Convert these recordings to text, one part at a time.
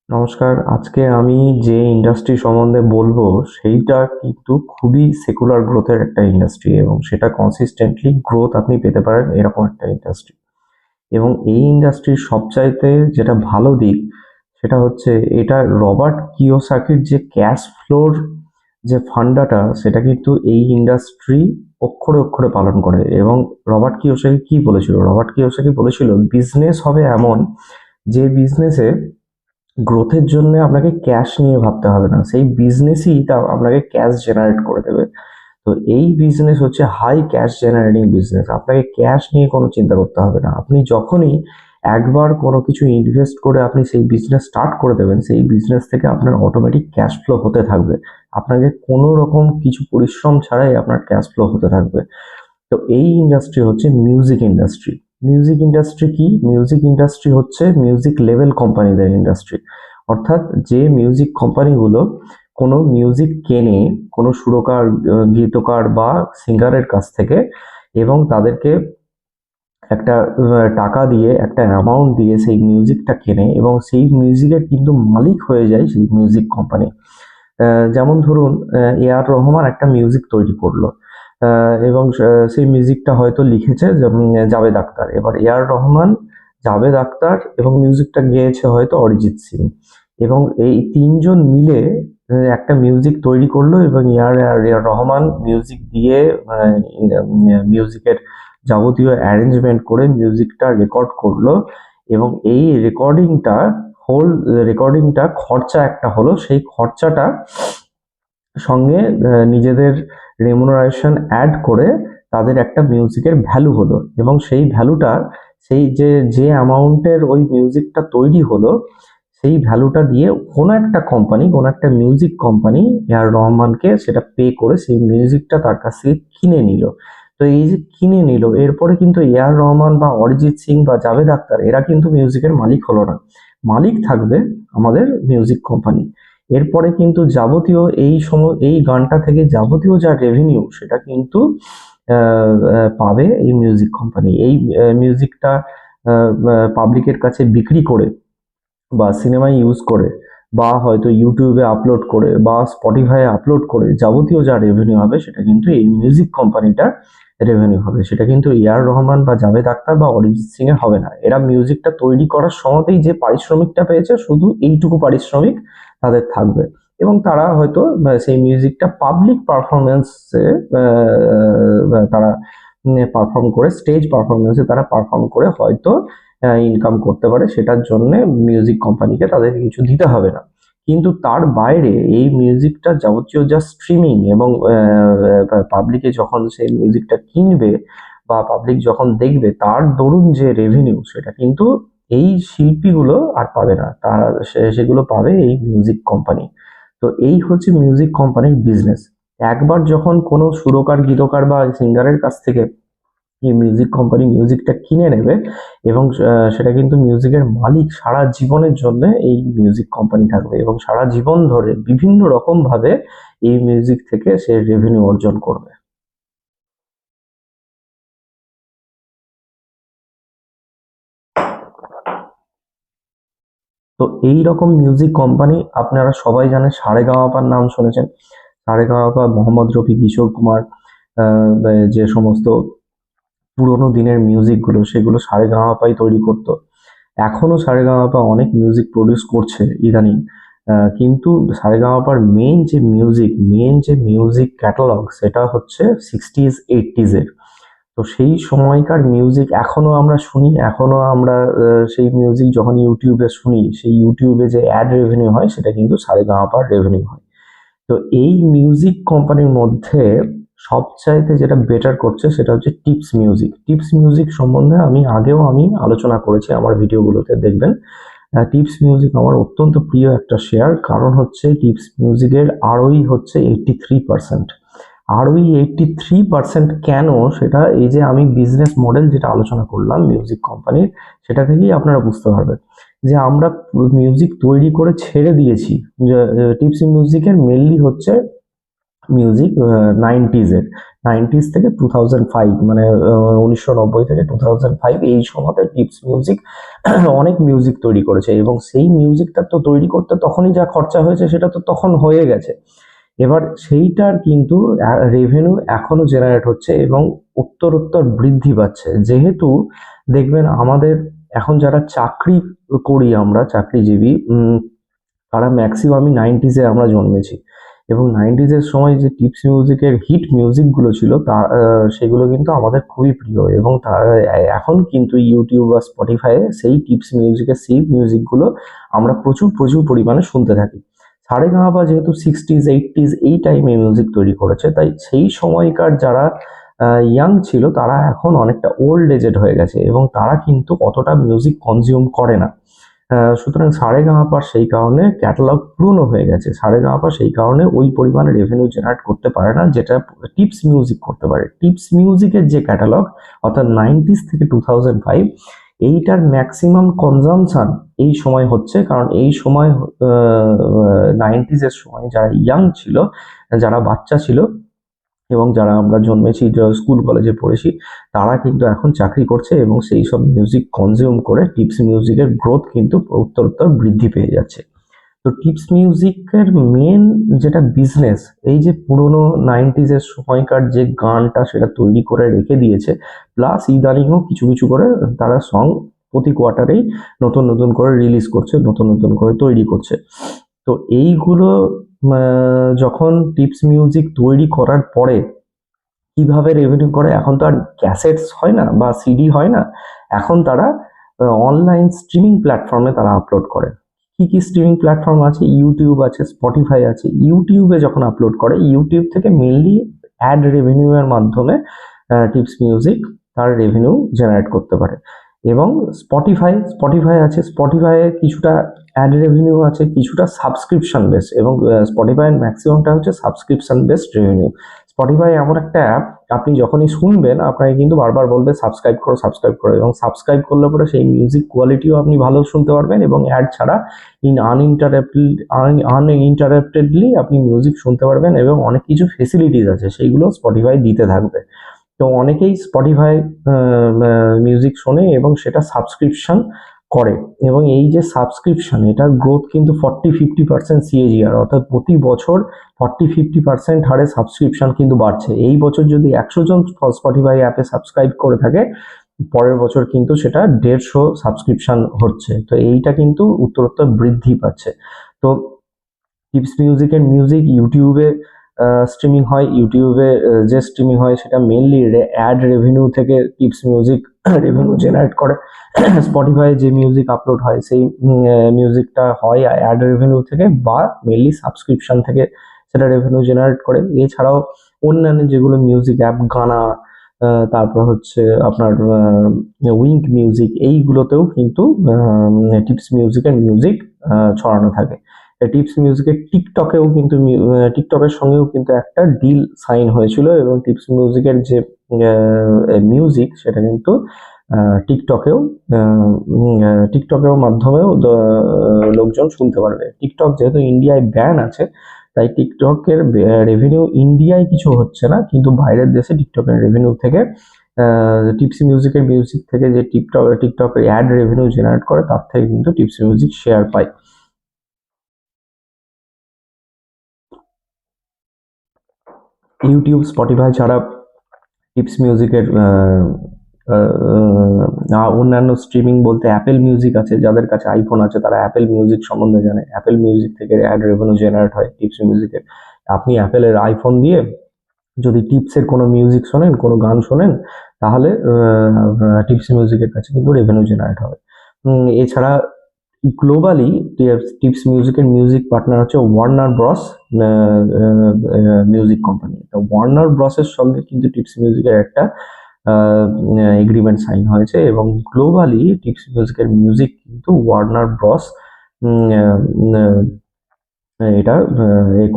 নমস্কার। আজকে আমি যে ইন্ডাস্ট্রি সম্বন্ধে বলবো সেইটা কিন্তু খুবই সেকুলার গ্রোথের একটা ইন্ডাস্ট্রি এবং সেটা কনসিস্টেন্টলি গ্রোথ আপনি পেতে পারেন এরকম একটা ইন্ডাস্ট্রি। এবং এই ইন্ডাস্ট্রির সবচাইতে যেটা ভালো দিক সেটা হচ্ছে এটা রবার্ট কিওসাকির যে ক্যাশ ফ্লোর যে ফান্ডাটা সেটা কিন্তু এই ইন্ডাস্ট্রি অক্ষরে অক্ষরে পালন করে। এবং রবার্ট কিওসাকি কি বলেছিল? রবার্ট কিওসাকি বলেছিল বিজনেস হবে এমন যে বিজনেসে গ্রোথের জন্য আপনাকে ক্যাশ নিয়ে ভাবতে হবে না, সেই বিজনেসই তা আপনাকে ক্যাশ জেনারেট করে দেবে। তো এই বিজনেস হচ্ছে হাই ক্যাশ জেনারেটিং বিজনেস। আপনাকে ক্যাশ নিয়ে কোনো চিন্তা করতে হবে না। আপনি যখনই একবার কোনো কিছু ইনভেস্ট করে আপনি সেই বিজনেস স্টার্ট করে দেবেন, সেই বিজনেস থেকে আপনার অটোমেটিক ক্যাশ ফ্লো হতে থাকবে। আপনাকে কোনো রকম কিছু পরিশ্রম ছাড়াই আপনার ক্যাশ ফ্লো হতে থাকবে। তো এই ইন্ডাস্ট্রি হচ্ছে মিউজিক ইন্ডাস্ট্রি। মিউজিক ইন্ডাস্ট্রি কি? মিউজিক ইন্ডাস্ট্রি হচ্ছে মিউজিক লেভেল কোম্পানিদের ইন্ডাস্ট্রি। অর্থাৎ যে মিউজিক কোম্পানিগুলো কোনো মিউজিক কেনে কোনো সুরকার, গীতকার বা সিঙ্গারের কাছ থেকে, এবং তাদেরকে একটা টাকা দিয়ে, একটা অ্যামাউন্ট দিয়ে সেই মিউজিকটা কেনে এবং সেই মিউজিকের কিন্তু মালিক হয়ে যায় সেই মিউজিক কোম্পানি। যেমন ধরুন, এ আর রহমান একটা মিউজিক তৈরি করলো, এবং সেই মিউজিকটা হয়তো লিখেছে জাভেদ আখতার। এবার এ আর রহমান, জাভেদ আখতার এবং মিউজিকটা গেয়েছে হয়তো অরিজিৎ সিং। এবং এই তিনজন মিলে একটা মিউজিক তৈরি করলো এবং এ আর রহমান মিউজিক দিয়ে মিউজিকের যাবতীয় অ্যারেঞ্জমেন্ট করে মিউজিকটা রেকর্ড করলো। এবং এই রেকর্ডিংটা খরচা একটা হলো, সেই খরচাটা সঙ্গে নিজেদের রেমুনারেশন অ্যাড করে তাদের একটা মিউজিকের ভ্যালু হলো। এবং সেই ভ্যালুটা, সেই যে অ্যামাউন্টের ওই মিউজিকটা তৈরি হলো, সেই ভ্যালুটা দিয়ে কোনো একটা মিউজিক কোম্পানি এ আর রহমানকে সেটা পে করে সেই মিউজিকটা তার কাছ থেকে কিনে নিল। তো এই যে কিনে নিল, এরপরে কিন্তু এ আর রহমান বা অরিজিৎ সিং বা জাভেদ আখতার এরা কিন্তু মিউজিকের মালিক হলো না। মালিক থাকবে আমাদের মিউজিক কোম্পানি। এরপরে কিন্তু যাবতীয় এই গানটা থেকে যাবতীয় যা রেভিনিউ সেটা কিন্তু পাবে এই মিউজিক কোম্পানি। এই মিউজিকটা পাবলিকের কাছে বিক্রি করে বা সিনেমায় ইউজ করে বা হয়তো ইউটিউবে আপলোড করে বা স্পটিফাইয়ে আপলোড করে যাবতীয় যা রেভিনিউ হবে সেটা কিন্তু এই মিউজিক কোম্পানিটার রেভিনিউ হবে। সেটা কিন্তু এ আর রহমান বা জাভেদ আখতার বা অরিজিৎ সিং এর হবে না। এরা মিউজিকটা তৈরি করার সময়তেই যে পারিশ্রমিকটা পেয়েছে শুধু এইটুকু পারিশ্রমিক তাদের থাকবে। এবং তারা হয়তো সেই মিউজিকটা পাবলিক পারফরমেন্সে তারা পারফর্ম করে, স্টেজ পারফরমেন্সে তারা পারফর্ম করে হয়তো ইনকাম করতে পারে। সেটার জন্য মিউজিক কোম্পানিকে তাদেরকে কিছু দিতে হবে না। কিন্তু তার বাইরে এই মিউজিকটা যাবতীয় যা স্ট্রিমিং এবং পাবলিকে যখন সেই মিউজিকটা কিনবে বা পাবলিক যখন দেখবে, তার দরুন যে রেভিনিউ সেটা কিন্তু এই শিল্পীগুলো আর পাবে না। তারা সেগুলো পাবে এই মিউজিক কোম্পানি। তো এই হচ্ছে মিউজিক কোম্পানির বিজনেস। একবার যখন কোনো সুরকার, গীতকার বা সিঙ্গারের কাছ থেকে এই মিউজিক কোম্পানি মিউজিকটা কিনে নেবে, এবং সেটা কিন্তু মিউজিকের মালিক সারা জীবনের জন্য এই মিউজিক কোম্পানি থাকবে এবং সারা জীবন ধরে বিভিন্ন রকম ভাবে এই মিউজিক থেকে সে রেভিনিউ অর্জন করবে। তো এই রকম মিউজিক কোম্পানি আপনারা সবাই জানেন। সারেগামাপার নাম শুনেছেন। সারেগামাপা, মোহাম্মদ রফি, কিশোর কুমার, যে সমস্ত পুরোনো দিনের মিউজিকগুলো সেগুলো সারেগামাপাই তৈরি করতো। এখনো সারেগামাপা অনেক মিউজিক প্রডিউস করছে ইদানিং। কিন্তু সারেগামাপার মেন যে মিউজিক ক্যাটালগ সেটা হচ্ছে 60s 80s এর। তো সেই সময়কার মিউজিক এখনো আমরা শুনি। এখনো আমরা সেই মিউজিক যখন ইউটিউবে শুনি, সেই ইউটিউবে যে অ্যাড রেভিনিউ হয় সেটা কিন্তু সারেগামাপার রেভিনিউ হয়। তো এই মিউজিক কোম্পানির মধ্যে সবচাইতে যেটা বেটার করছে সেটা হচ্ছে টিপস মিউজিক। টিপস মিউজিক সম্বন্ধে আমি আলোচনা করেছি আমার ভিডিওগুলোতে, দেখবেন। টিপস মিউজিক আমার অত্যন্ত প্রিয় একটা শেয়ার। কারণ হচ্ছে টিপস মিউজিকের আরওই হচ্ছে 83%। আরওই 83% কেন? সেটা এই যে আমি বিজনেস মডেল যেটা আলোচনা করলাম মিউজিক কোম্পানির, সেটা থেকেই আপনারা বুঝতে পারবেন যে আমরা মিউজিক তৈরি করে ছেড়ে দিয়েছি। টিপস মিউজিকের মেনলি হচ্ছে মিউজিক 90s থেকে 2005, মানে 1990 থেকে 2005 এই সময়তে টিপস মিউজিক অনেক মিউজিক তৈরি করেছে, এবং সেই মিউজিকটা তো তৈরি করতে তখনই যা খরচা হয়েছে সেটা তো তখন হয়ে গেছে। এবার সেইটার কিন্তু রেভিনিউ এখনো জেনারেট হচ্ছে এবং উত্তরোত্তর বৃদ্ধি পাচ্ছে। যেহেতু দেখবেন আমাদের এখন যারা চাকরি করি, আমরা চাকরিজীবী, তারা ম্যাক্সিমামই 90s আমরা জন্মেছি, এবং 90s সময় যে টিপস মিউজিকের হিট মিউজিকগুলো ছিল তা সেগুলো কিন্তু আমাদের খুবই প্রিয়, এবং এখন কিন্তু ইউটিউব বা স্পটিফাইয়ে সেই টিপস মিউজিকের সেই মিউজিকগুলো আমরা প্রচুর প্রচুর পরিমাণে শুনতে থাকি। সারেগামাপা যেহেতু 60s 80s এই টাইমে মিউজিক তৈরি করেছে, তাই সেই সময়কার যারা ইয়াং ছিল তারা এখন অনেকটা ওল্ড এজেড হয়ে গেছে, এবং তারা কিন্তু অতটা মিউজিক কনজিউম করে না। সুতরাং সারেগামাপার সেই কারণে ক্যাটালগ পুরনো হয়ে গেছে। সারেগামাপা সেই কারণে ওই পরিমাণে রেভিনিউ জেনারেট করতে পারে না যেটা টিপস মিউজিক করতে পারে। টিপস মিউজিকের যে ক্যাটালগ, অর্থাৎ 90s থেকে 2005, এইটার ম্যাক্সিমাম কনজাম্পশন এই সময় হচ্ছে, কারণ এই সময় 90s এর সময় যারা ইয়াং ছিল, যারা বাচ্চা ছিল, এবং যারা আমরা জন্মেছি, স্কুল কলেজে পড়েছি, তারা কিন্তু এখন চাকরি করছে, এবং সেই সব মিউজিক কনজিউম করে টিপস মিউজিকের গ্রোথ কিন্তু উত্তরোত্তর বৃদ্ধি পেয়ে যাচ্ছে। তো টিপস মিউজিকের মেন যেটা বিজনেস, এই যে পুরোনো 90s এর সময়কার যে গানটা সেটা তৈরি করে রেখে দিয়েছে, প্লাস ইদানিংও কিছু কিছু করে তারা সং প্রতি কোয়ার্টারেই নতুন নতুন করে রিলিজ করছে, নতুন নতুন করে তৈরি করছে। তো এইগুলো যখন টিপস মিউজিক তৈরি করার পরে কিভাবে রেভিনিউ করে, এখন তো আর ক্যাসেটস হয় না বা সিডি হয় না, এখন তারা অনলাইন স্ট্রিমিং প্ল্যাটফর্মে তারা আপলোড করে। কি কি স্ট্রিমিং প্ল্যাটফর্ম আছে? ইউটিউব আছে, স্পটিফাই আছে। ইউটিউবে যখন আপলোড করে, ইউটিউব থেকে মেনলি অ্যাড রেভিনিউ এর মাধ্যমে টিপস মিউজিক তার রেভিনিউ জেনারেট করতে পারে। এবং স্পটিফাই আছে, স্পটিফাইয়ে কিছুটা অ্যাড রেভিনিউ আছে, কিছুটা সাবস্ক্রিপশন বেস, এবং স্পটিফাইয়ের ম্যাক্সিমামটা হচ্ছে সাবস্ক্রিপশন বেসড রেভিনিউ। স্পটিফাই এমন একটা অ্যাপ, আপনি যখনই শুনবেন আপনাকে কিন্তু বারবার বলবে সাবস্ক্রাইব করো, সাবস্ক্রাইব করো, এবং সাবস্ক্রাইব করলে পরে সেই মিউজিক কোয়ালিটিও আপনি ভালো শুনতে পারবেন, এবং অ্যাড ছাড়া আনইন্টারাপ্টেডলি আপনি মিউজিক শুনতে পারবেন, এবং অনেক কিছু ফেসিলিটিস আছে সেইগুলো স্পটিফাই দিতে থাকবে। তো অনেকেই স্পটিফাই মিউজিক শোনে এবং সেটা সাবস্ক্রিপশন করে, এবং এই যে সাবস্ক্রিপশন, এটার গ্রোথ কিন্তু 40-50% সিএজিআর, অর্থাৎ প্রতি বছর 40-50% হারে সাবস্ক্রিপশন কিন্তু বাড়ছে। এই বছর যদি 100 জন স্পটিফাই অ্যাপে সাবস্ক্রাইব করে থাকে, পরের বছর কিন্তু সেটা 150 সাবস্ক্রিপশন হচ্ছে। তো এইটা কিন্তু উত্তরোত্তর বৃদ্ধি পাচ্ছে। তো টিপস মিউজিকের মিউজিক ইউটিউবে স্ট্রিমিং হয়, ইউটিউবে যে স্ট্রিমিং হয় সেটা মেনলি অ্যাড রেভিনিউ থেকে টিপস মিউজিক রেভিনিউ জেনারেট করে। স্পটিফাই যে মিউজিক আপলোড হয় সেই মিউজিকটা হয় অ্যাড রেভিনিউ থেকে, বা মেনলি সাবস্ক্রিপশন থেকে সেটা রেভিনিউ জেনারেট করে। এছাড়াও অন্যান্য যেগুলো মিউজিক অ্যাপ, গানা, তারপর হচ্ছে আপনার উইঙ্ক মিউজিক, এইগুলোতেও কিন্তু টিপস মিউজিকের মিউজিক ছড়ানো থাকে। টিপস মিউজিকের টিকটকেও কিন্তু টিকটকের সঙ্গেও কিন্তু একটা ডিল সাইন হয়েছিল, এবং টিপস মিউজিকের যে মিউজিক সেটা কিন্তু টিকটকেও টিকটকেও মাধ্যমেও লোকজন শুনতে পারবে। টিকটক যেহেতু ইন্ডিয়ায় ব্যান আছে, তাই টিকটকের রেভিনিউ ইন্ডিয়ায় কিছু হচ্ছে না, কিন্তু বাইরের দেশে টিকটকের রেভিনিউ থেকে টিপস মিউজিকের মিউজিক থেকে যে টিকটকের অ্যাড রেভিনিউ জেনারেট করে, তার থেকে কিন্তু টিপস মিউজিক শেয়ার পায়। ইউটিউব, স্পটিফাই ছাড়া টিপস মিউজিকের অন্যান্য স্ট্রিমিং বলতে অ্যাপেল মিউজিক আছে। যাদের কাছে আইফোন আছে তারা অ্যাপেল মিউজিক সম্বন্ধে জানে। অ্যাপেল মিউজিক থেকে অ্যাড রেভিনিউ জেনারেট হয় টিপস মিউজিকের। আপনি অ্যাপেলের আইফোন দিয়ে যদি টিপসের কোনো মিউজিক শোনেন, কোনো গান শোনেন, তাহলে টিপস মিউজিকের কাছে কিন্তু রেভিনিউ জেনারেট হবে। এছাড়া গ্লোবালি টিপস মিউজিকের মিউজিক পার্টনার হচ্ছে ওয়ার্নার ব্রস মিউজিক কোম্পানি। তো ওয়ার্নার ব্রসের সঙ্গে কিন্তু টিপস মিউজিকের একটা এগ্রিমেন্ট সাইন হয়েছে, এবং গ্লোবালি টিপস মিউজিকের মিউজিক কিন্তু ওয়ার্নার ব্রস এটা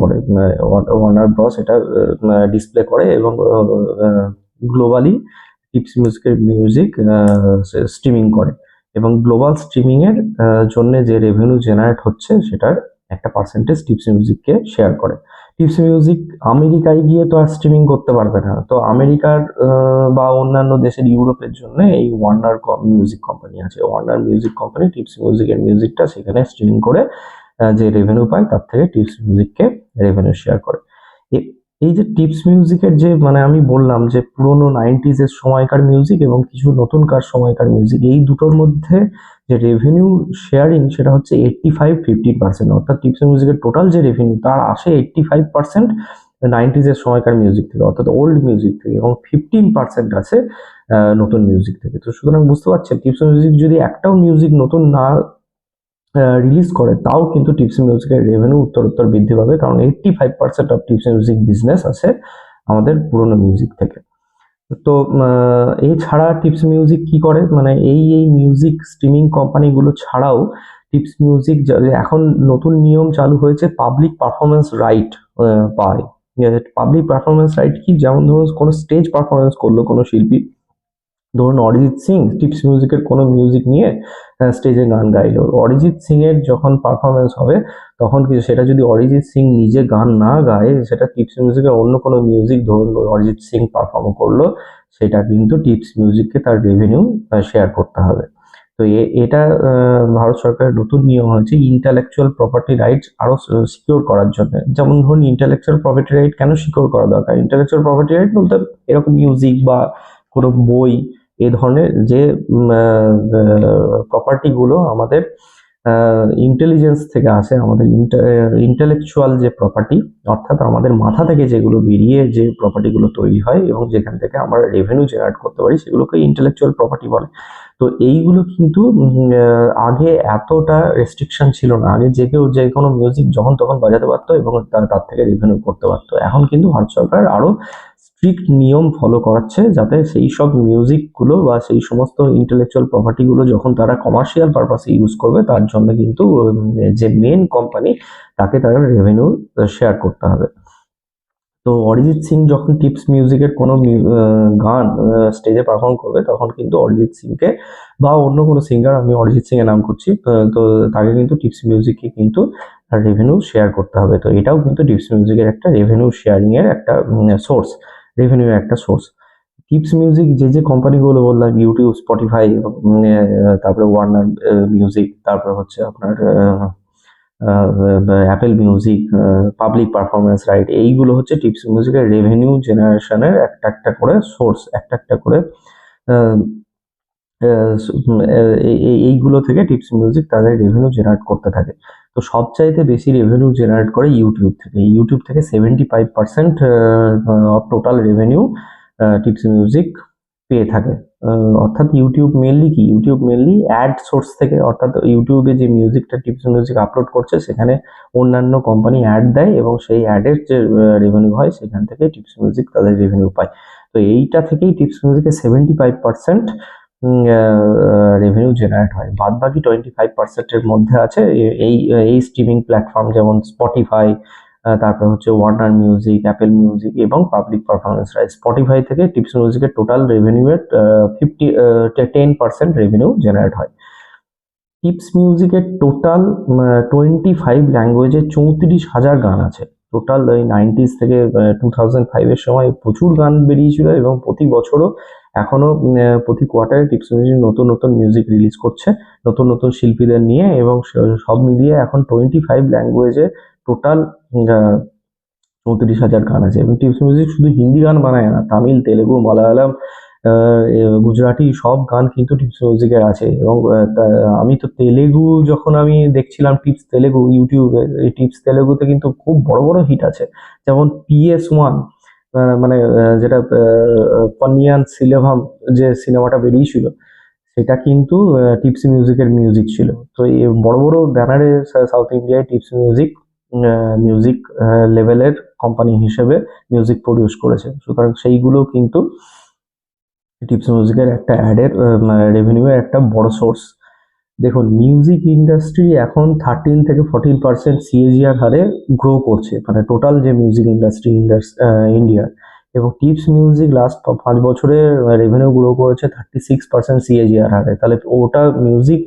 করে, ওয়ার্নার ব্রস এটা ডিসপ্লে করে, এবং গ্লোবালি টিপস মিউজিকের মিউজিক স্ট্রিমিং করে, এবং গ্লোবাল স্ট্রিমিং এর জন্য যে রেভিনিউ জেনারেট হচ্ছে সেটার একটা পার্সেন্টেজ টিপস মিউজিককে শেয়ার করে। টিপস মিউজিক আমেরিকায় গিয়ে তো আর স্ট্রিমিং করতে পারবে না, তো আমেরিকার বা অন্যান্য দেশের ইউরোপের জন্য এই ওয়ার্নার মিউজিক কোম্পানি আছে। ওয়ার্নার মিউজিক কোম্পানি টিপস মিউজিকের মিউজিকটা সেখানে স্ট্রিমিং করে যে রেভিনিউ পায় তার থেকে টিপস মিউজিককে রেভিনিউ শেয়ার করে। এই যে টিপস মিউজিকের যে মানে আমি বললাম যে পুরোনো 90s এর সময়কার মিউজিক এবং কিছু নতুনকার সময়কার মিউজিক, এই দুটোর মধ্যে যে রেভিনিউ শেয়ারিং সেটা হচ্ছে 85-15%, অর্থাৎ টিপস মিউজিকের টোটাল যে রেভিনিউ তার আসে 85% 90s এর সময়কার মিউজিক থেকে, অর্থাৎ ওল্ড মিউজিক থেকে, এবং 15% আছে নতুন মিউজিক থেকে। তো সুতরাং বুঝতে পারছেন টিপস মিউজিক যদি একটাও মিউজিক নতুন না রিলিজ করে তাও কিন্তু টিপস মিউজিকের রেভিনিউ উত্তরোত্তর বৃদ্ধি পাবে, কারণ 85% অফ টিপস মিউজিক বিজনেস আছে আমাদের পুরোনো মিউজিক থেকে। তো এছাড়া টিপস মিউজিক কি করে, মানে এই মিউজিক স্ট্রিমিং কোম্পানিগুলো ছাড়াও টিপস মিউজিক এখন নতুন নিয়ম চালু হয়েছে, পাবলিক পারফরমেন্স রাইট পায়। পাবলিক পারফরমেন্স রাইট কি, যেমন ধরুন কোনো স্টেজ পারফরমেন্স করলো কোনো শিল্পী, ধরুন অরিজিৎ সিং টিপস মিউজিকের কোনো মিউজিক নিয়ে স্টেজে গান গাইলো, অরিজিৎ সিং এর যখন পারফরমেন্স হবে তখন কিছু সেটা যদি অরিজিৎ সিং নিজে গান না গায়, সেটা টিপস মিউজিকের অন্য কোনো মিউজিক, ধরুন অরিজিৎ সিং পারফর্ম করলো, সেটা কিন্তু টিপস মিউজিককে তার রেভিনিউ শেয়ার করতে হবে। তো এটা ভারত সরকারের নতুন নিয়ম হয়েছে ইন্টালেকচুয়াল প্রপার্টি রাইটস আরো সিকিউর করার জন্য। যেমন ধরুন ইন্টালেকচুয়াল প্রপার্টি রাইট কেন সিকিউর করা দরকার, ইন্টালেকচুয়াল প্রপার্টি রাইট বলতে এরকম মিউজিক বা কোনো বই, এ ধরনের যে প্রপার্টিগুলো আমাদের ইন্টেলিজেন্স থেকে আসে, আমাদের ইন্টেলেকচুয়াল যে প্রপার্টি, অর্থাৎ আমাদের মাথা থেকে যেগুলো বেরিয়ে যে প্রপার্টিগুলো তৈরি হয় এবং যেখান থেকে আমরা রেভিনিউ জেনারেট করতে পারি, সেগুলোকে ইন্টেলেকচুয়াল প্রপার্টি বলে। তো এইগুলো কিন্তু আগে এতটা রেস্ট্রিকশন ছিল না, আগে যে কেউ যে কোনো মিউজিক যখন তখন বাজাতে পারতো এবং তার থেকে রেভিনিউ করতে পারতো। এখন কিন্তু ভারত সরকার আরো স্ট্রিক্ট নিয়ম ফলো করাচ্ছে, যাতে সেই সব মিউজিকগুলো বা সেই সমস্ত ইন্টেলেকচুয়াল প্রপার্টিগুলো যখন তারা কমার্শিয়াল পারপাসে ইউজ করবে তার জন্য কিন্তু যে মেন কোম্পানি তাকে তারা রেভিনিউ শেয়ার করতে হবে। তো অরিজিৎ সিং যখন টিপস মিউজিকের কোনো গান স্টেজে পারফর্ম করবে তখন কিন্তু অরিজিৎ সিংকে বা অন্য কোনো সিঙ্গার, আমি অরিজিৎ সিং এর নাম করছি, তো তাকে কিন্তু টিপস মিউজিককে কিন্তু রেভিনিউ শেয়ার করতে হবে। তো এটাও কিন্তু টিপস মিউজিকের একটা রেভিনিউ শেয়ারিং এর একটা সোর্স, রেভিনিউ একটা সোর্স। টিপস মিউজিক যে কোম্পানিগুলো বললাম, ইউটিউব, স্পটিফাই, তারপরে ওয়ার্নার মিউজিক, তারপরে হচ্ছে আপনার Apple music, public performance right, এইগুলো হচ্ছে টিপস মিউজিকের রেভিনিউ জেনারেশনের একটা করে সোর্স, একটা করে আহ, এইগুলো থেকে টিপস মিউজিক তাদের রেভিনিউ জেনারেট করতে থাকে। তো সবচাইতে বেশি রেভিনিউ জেনারেট করে ইউটিউব থেকে। ইউটিউব থেকে 75% of total revenue tips music পেয়ে থাকে। অর্থাৎ ইউটিউব মেনলি কি, ইউটিউব মেনলি অ্যাড সোর্স থেকে, অর্থাৎ ইউটিউবে যে মিউজিকটা টিপস মিউজিক আপলোড করছে সেখানে অন্যান্য কোম্পানি অ্যাড দেয় এবং সেই অ্যাডের যে রেভিনিউ হয় সেখান থেকে টিপস মিউজিক তাদের রেভিনিউ পায়। তো এইটা থেকেই টিপস মিউজিকের 75% রেভিনিউ জেনারেট হয়। বাদ বাকি 25% এর মধ্যে আছে এই স্ট্রিমিং প্ল্যাটফর্ম, যেমন স্পটিফাই, তারপর হচ্ছে ওয়ার্নার মিউজিক, অ্যাপেল মিউজিক এবং পাবলিক পারফরমেন্স রাইট। স্পটিফাই থেকে টিপস মিউজিকের টোটাল রেভিনিউ এর 10% রেভিনিউ জেনারেট হয়। টিপস মিউজিকের টোটাল 25 ল্যাঙ্গুয়েজে 34,000 গান আছে। টোটাল ওই 90s থেকে 2005 এর সময় প্রচুর গান বেরিয়েছিল এবং প্রতি বছরও এখনো প্রতি কোয়ার্টারে টিপস মিউজিক নতুন নতুন মিউজিক রিলিজ করছে নতুন নতুন শিল্পীদের নিয়ে, এবং সব মিলিয়ে এখন 25 ল্যাঙ্গুয়েজে টোটাল 34,000 গান আছে। এবং টিপস মিউজিক শুধু হিন্দি গান বানায় না, তামিল, তেলেগু, মালায়ালাম, গুজরাটি সব গান কিন্তু টিপস মিউজিকের আছে। এবং আমি তো তেলেগু, যখন আমি দেখছিলাম টিপস তেলেগু ইউটিউবে, এই টিপস তেলেগুতে কিন্তু খুব বড় বড় হিট আছে। যেমন PS1, মানে যেটা পন্নিয়ান সিলেভাম যে সিনেমাটা বেরিয়েছিল, সেটা কিন্তু টিপস মিউজিকের মিউজিক ছিল। তো এই বড় বড় ব্যানারে সাউথ ইন্ডিয়ায় টিপস মিউজিক মিউজিক লেভেলের কোম্পানি হিসেবে মিউজিক প্রডিউস করেছে। সুতরাং সেইগুলো কিন্তু টিপস মিউজিকের একটা অ্যাডের রেভিনিউ এর একটা বড় সোর্স। দেখুন মিউজিক ইন্ডাস্ট্রি এখন 13 থেকে 14% CAGR হারে গ্রো করছে, মানে টোটাল যে মিউজিক ইন্ডাস্ট্রি ইন্ডিয়ার। এবং টিপস মিউজিক লাস্ট 5 বছরে রেভিনিউ গ্রো করেছে 36% CAGR হারে। তাহলে ওটা মিউজিক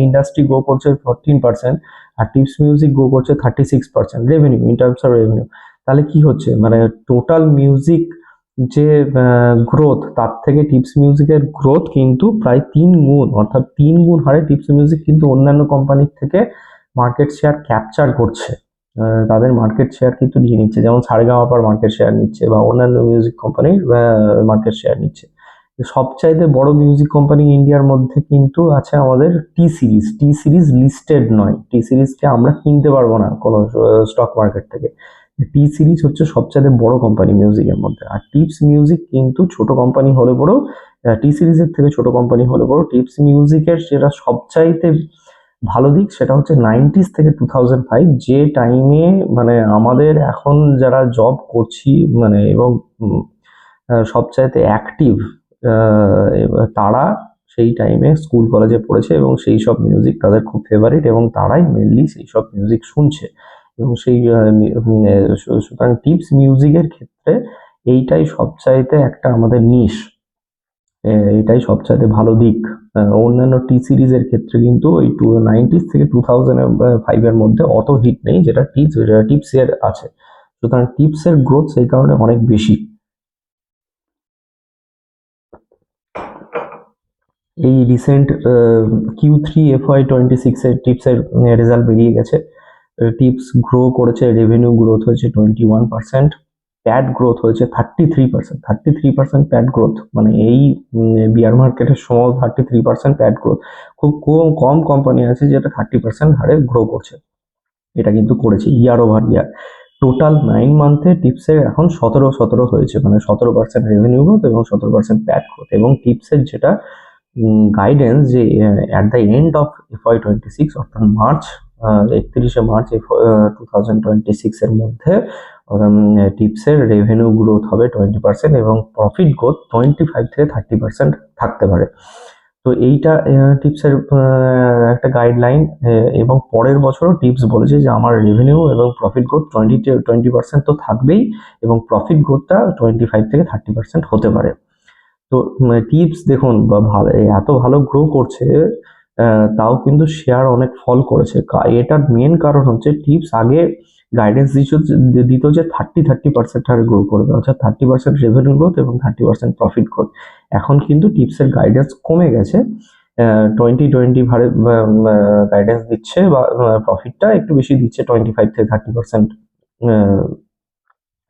ইন্ডাস্ট্রি গ্রো করছে 14%, আর টিপস মিউজিক গ্রো করছে 36% revenue, in terms of revenue. তাহলে কি হচ্ছে, মানে টোটাল মিউজিক যে গ্রোথ, তার থেকে টিপস মিউজিকের গ্রোথ কিন্তু প্রায় 3 গুণ, অর্থাৎ 3 গুণ হারে টিপস মিউজিক কিন্তু অন্যান্য কোম্পানির থেকে মার্কেট শেয়ার ক্যাপচার করছে। তাদের মার্কেট শেয়ার কিন্তু নিয়ে নিচ্ছে, যেমন সারেগামাপার মার্কেট শেয়ার নিচ্ছে বা অন্যান্য মিউজিক কোম্পানির মার্কেট শেয়ার নিচ্ছে। সবচাইতে বড় মিউজিক কোম্পানি ইন্ডিয়ার মধ্যে কিন্তু আছে আমাদের টি সিরিজ। টি সিরিজ লিস্টেড নয়, টি সিরিজকে আমরা কিনতে পারবো না কোনো স্টক মার্কেট থেকে। টি সিরিজ হচ্ছে সবচাইতে বড় কোম্পানি মিউজিকের মধ্যে, আর টিপস মিউজিক কিন্তু ছোট কোম্পানি হলে পরেও, টি সিরিজের থেকে ছোট কোম্পানি হলে পরেও টিপস মিউজিকের যেটা সবচাইতে ভালো দিক সেটা হচ্ছে 90s থেকে 2005, যে টাইমে মানে আমাদের এখন যারা জব করছি মানে এবং সবচাইতে অ্যাক্টিভ তারা সেই টাইমে স্কুল কলেজে পড়েছে এবং সেই সব মিউজিক তাদের খুব ফেভারিট এবং তারাই মেনলি সেই সব মিউজিক শুনছে। এবং সেই সুতরাং টিপস মিউজিকের ক্ষেত্রে এইটাই সবচাইতে একটা আমাদের নিশ, এটাই সবচাইতে ভালো দিক। অন্যান্য টি সিরিজের ক্ষেত্রে কিন্তু ওই 90s থেকে 2005 এর মধ্যে অত হিট নেই যেটা টিপসের আছে। সুতরাং টিপসের গ্রোথ সেই কারণে অনেক বেশি। এই রিসেন্ট Q3 FY26 এর টিপসের রেজাল্ট বেরিয়ে গেছে। টিপস গ্রো করেছে, রেভিনিউ গ্রোথ হয়েছে 21%, প্যাট গ্রোথ হয়েছে 33%। 33% প্যাট গ্রোথ, মানে এই বিয়ার মার্কেটের সময় 33% প্যাট গ্রোথ খুব কম কোম্পানি আছে যেটা 30% হারে গ্রো করছে। এটা কিন্তু করেছে ইয়ার ওভার ইয়ার। টোটাল 9 মান্থে টিপসের এখন 17 হয়েছে, মানে 17% রেভিনিউ গ্রোথ এবং 17% প্যাট গ্রোথ। এবং টিপসের যেটা গাইডেন্স যে at the end of FY26, অর্থাৎ 31শে মার্চ 2026 এর মধ্যে টিপসের রেভিনিউ গ্রোথ হবে 20% এবং প্রফিট গ্রোথ 25 থেকে 30% থাকতে পারে। তো এইটা টিপসের একটা গাইডলাইন। এবং পরের বছরও টিপস বলেছে যে আমার রেভিনিউ এবং প্রফিট গ্রোথ 20% তো থাকবেই এবং প্রফিট গ্রোথটা 25 থেকে 30% হতে পারে। তো টিপস দেখুন ভালো, এত ভালো গ্রো করছে, তাও কিন্তু শেয়ার অনেক ফল করেছে। এটার মেন কারণ হচ্ছে টিপস আগে গাইডেন্স দিত যে 30% হারে গ্রো করবে, অর্থাৎ 30% রেভিনিউ গ্রোথ এবং 30% প্রফিট গ্রোথ। এখন কিন্তু টিপসের গাইডেন্স কমে গেছে, 20-20 হারে গাইডেন্স দিচ্ছে বা প্রফিটটা একটু বেশি দিচ্ছে, 25 থেকে 30%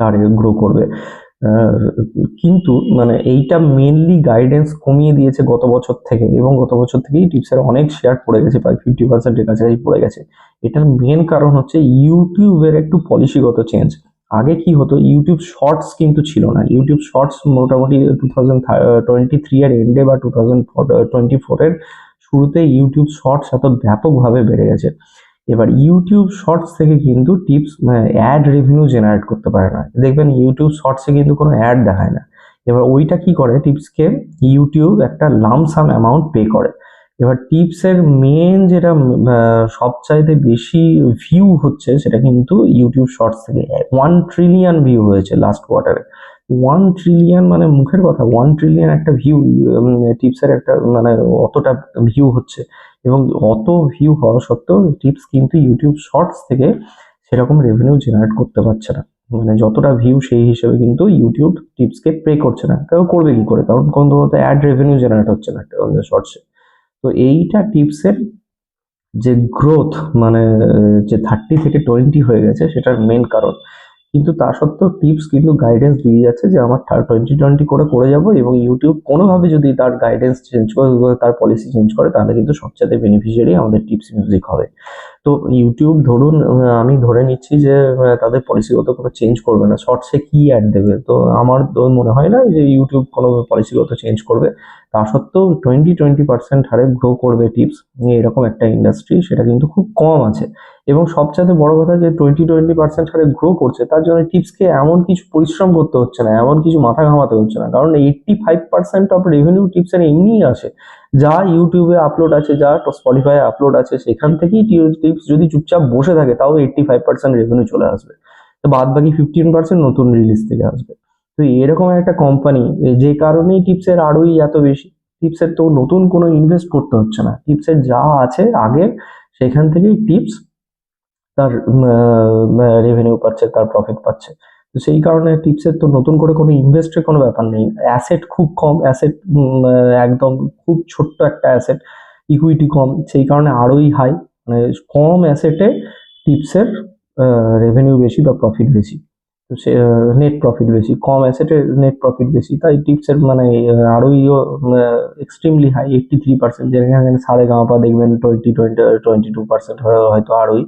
হারে গ্রো করবে। কিন্তু মানে এইটা মেনলি গাইডেন্স কমিয়ে দিয়েছে গত বছর থেকে, এবং গত বছর থেকেই টিপসের অনেক শেয়ার পড়ে গেছে, প্রায় 50% এর কাছাকাছি পড়ে গেছে। এটার মেন কারণ হচ্ছে ইউটিউবের একটু পলিসিগত চেঞ্জ। আগে কি হতো, ইউটিউব শর্টস কিন্তু ছিল না। ইউটিউব শর্টস মোটামুটি 2023 এর এন্ডে বা 2024 এর শুরুতে ইউটিউব শর্টস এত ব্যাপকভাবে বেড়ে গেছে। এবার ইউটিউব শর্টস থেকে কিন্তু টিপস অ্যাড রেভিনিউ জেনারেট করতে পারে না। দেখবেন ইউটিউব শর্টসে কিন্তু কোনো অ্যাড দেখায় না। এবার ওইটা কি করে, টিপসকে ইউটিউব একটা লামসাম অ্যামাউন্ট পে করে। এবার টিপসের মেন যেটা সবচাইতে বেশি ভিউ হচ্ছে সেটা কিন্তু ইউটিউব শর্টস থেকে। 1 ট্রিলিয়ন ভিউ হয়েছে লাস্ট কোয়ার্টারে। 1 ট্রিলিয়ন মানে মুখের কথা, 1 ট্রিলিয়ন একটা ভিউ টিপসের একটা মানে অতটা ভিউ হচ্ছে। এবং অত ভিউ হওয়া সত্ত্বেও টিপস কিন্তু ইউটিউব শর্টস থেকে সেরকম রেভিনিউ জেনারেট করতে পারছে না। মানে যতটা ভিউ সেই হিসেবে কিন্তু ইউটিউব টিপসকে পে করছে না। কারণ করবে কি করে, কারণ কোনো মতো অ্যাড রেভিনিউ জেনারেট হচ্ছে না শর্টসে। তো এইটা টিপসের যে গ্রোথ, মানে যে 30 থেকে 20 হয়ে গেছে সেটার মেন কারণ। কিন্তু তা সত্ত্বেও টিপস কিন্তু গাইডেন্স দিয়ে যাচ্ছে যে আমার 20-20 করে যাব, এবং ইউটিউব কোনোভাবে যদি তার গাইডেন্স চেঞ্জ করে, তার পলিসি চেঞ্জ করে, তাহলে কিন্তু সবচেয়ে বেনিফিশিয়ারি আমাদের টিপস মিউজিক হবে। তো ইউটিউব ধরুন আমি ধরে নিচ্ছি যে তাদের পলিসিগত কোনো চেঞ্জ করবে না, শর্টসে কি অ্যাড দেবে, তো আমার তো মনে হয় না যে ইউটিউব কোনো পলিসিগত চেঞ্জ করবে। তা সত্ত্বেও 20% হারে গ্রো করবে টিপস, এরকম একটা ইন্ডাস্ট্রি সেটা কিন্তু খুব কম আছে। এবং সবচাইতে বড় কথা যে 20% হারে গ্রো করছে, তার জন্য টিপসকে এমন কিছু পরিশ্রম করতে হচ্ছে না, এমন কিছু মাথা ঘামাতে হচ্ছে না, কারণ 85% অফ রেভিনিউ টিপসের এমনিই আসে। যা ইউটিউবে আপলোড আছে, যা স্পটিফাই আপলোড আছে, সেখান থেকেই টিপস যদি চুপচাপ বসে থাকে তাও 85% রেভিনিউ চলে আসবে। তো বাদ বাকি 15% নতুন রিলিজ থেকে আসবে। তো এরকম একটা কোম্পানি, যে কারণেই টিপসের আরোই এত বেশি। টিপসের তো নতুন কোনো ইনভেস্ট করতে হচ্ছে না, টিপসের যা আছে আগের সেখান থেকেই টিপস তার রেভিনিউ পাচ্ছে, তার প্রফিট পাচ্ছে। তো সেই কারণে টিপসের তো নতুন করে কোনো ইনভেস্টের কোনো ব্যাপার নেই, অ্যাসেট খুব কম, অ্যাসেট একদম খুব ছোট্ট একটা অ্যাসেট, ইকুইটি কম, সেই কারণে আরোই হাই, মানে কম অ্যাসেটে টিপসের রেভিনিউ বেশি বা প্রফিট বেশি, তো সে নেট প্রফিট বেশি, কম অ্যাসেটে নেট প্রফিট বেশি, তাই টিপসের মানে আরোইও এক্সট্রিমলি হাই, 83%, যেখানে সারেগামাপা দেখবেন 22% হয়তো আরোই,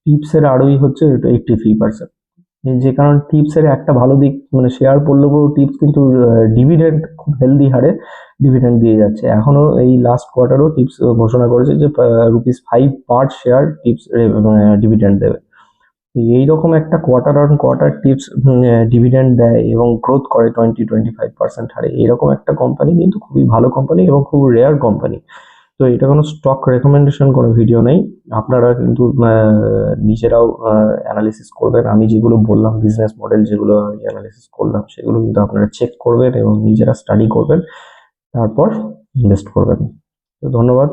টিপসের আরোই হচ্ছে 83%। যে কারণে টিপসের একটা ভালো দিক, মানে শেয়ার পড়লে পুরো টিপস কিন্তু ডিভিডেন্ড খুব হেলদি হারে ডিভিডেন্ড দিয়ে যাচ্ছে। এখনো এই লাস্ট কোয়ার্টারও টিপস ঘোষণা করেছে যে ₹5 পার শেয়ার টিপস ডিভিডেন্ড দেবে। এইরকম একটা quarter on quarter tips dividend দেয় এবং গ্রোথ করে 20-25% হারে, এরকম একটা কোম্পানি কিন্তু খুবই ভালো কোম্পানি এবং খুব রেয়ার কোম্পানি। তো এটা কোনো স্টক রেকমেন্ডেশন কোনো ভিডিও নেই, আপনারা কিন্তু নিজেরাও অ্যানালিসিস করবেন, আমি যেগুলো বললাম বিজনেস মডেল যেগুলো আমি অ্যানালিসিস করলাম সেগুলো কিন্তু আপনারা চেক করবেন এবং নিজেরা স্টাডি করবেন, তারপর ইনভেস্ট করবেন। তো ধন্যবাদ।